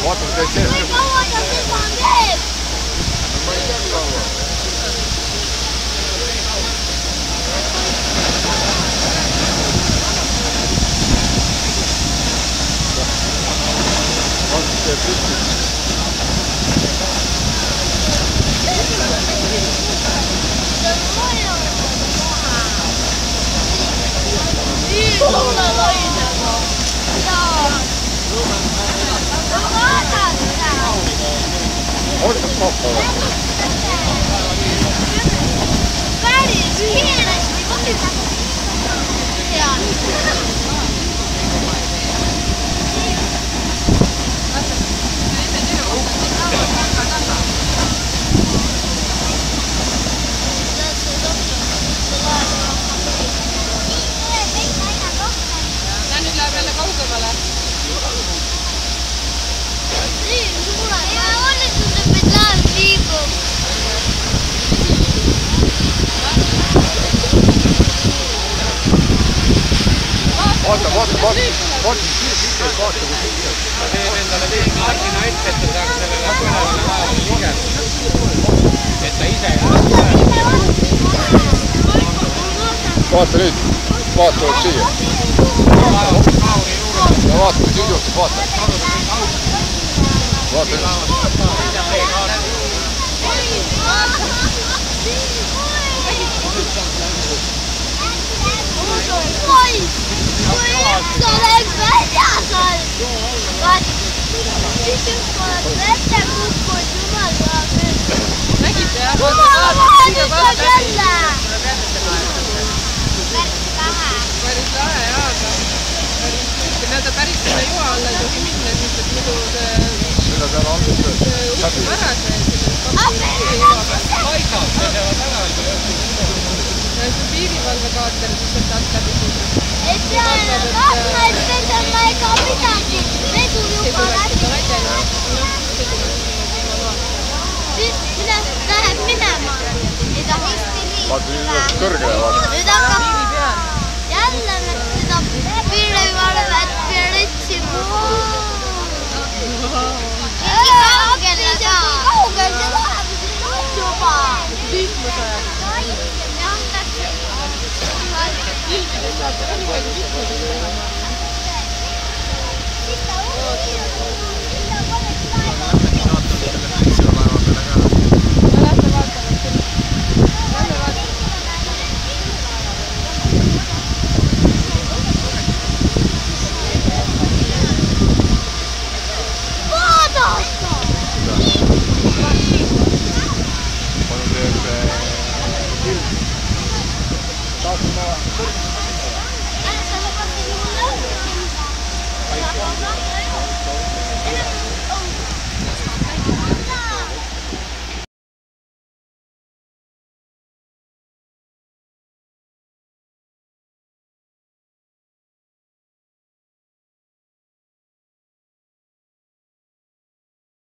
Vaatame teid sees. Kui kaua ta seda teeb? Ma ei tea kaua. Vaatame teeb püsti. Oota pappa või? Päris kiiresti võtta. Hea. Ja nüüd läheb jälle kaugemale. Nii suure. Ja õnnestuseb, et läheb liigub. Vaata, kui siit. Ta teeb endale veidi lakina ette, et ta saaks sellele põnevale laevale ligeda. Et ta ise Vaata nüüd, vaatavad siia. Ja vaata, mis nüüd juhtub, vaata. Vaata nüüd. Oi, kui üks oleks väljas all. Vaat, siis üks oleks vette kukkunud, jumal saab nüüd. Nägite jah? Jumal vaadistab jälle. Päris lahe jah, aga näete päris selle joa alla ei tohi minna, sest et muidu Mille peale alguses uksub ära see paisab, see teevad ära. Ja see piirivalvekaater, siis sealt alt läbi suudab. Ei pea enam tahtma, et vedama ega midagi. Vedu juba läbi. Siis läheb minema. Ei taha Vaata nüüd kõrgele vaata. Nüüd hakkab jälle seda piirivalvet pritsima. Kaugele ka. Kaugel see läheb juba. Liikmus ajab. Ilmselt saab ka midagi liikmuses teha. Lähme vaatame küll. Lähme vaatame. Vaadata! Palun teeb film. Taas ma... Sa lubasid mulle õudne.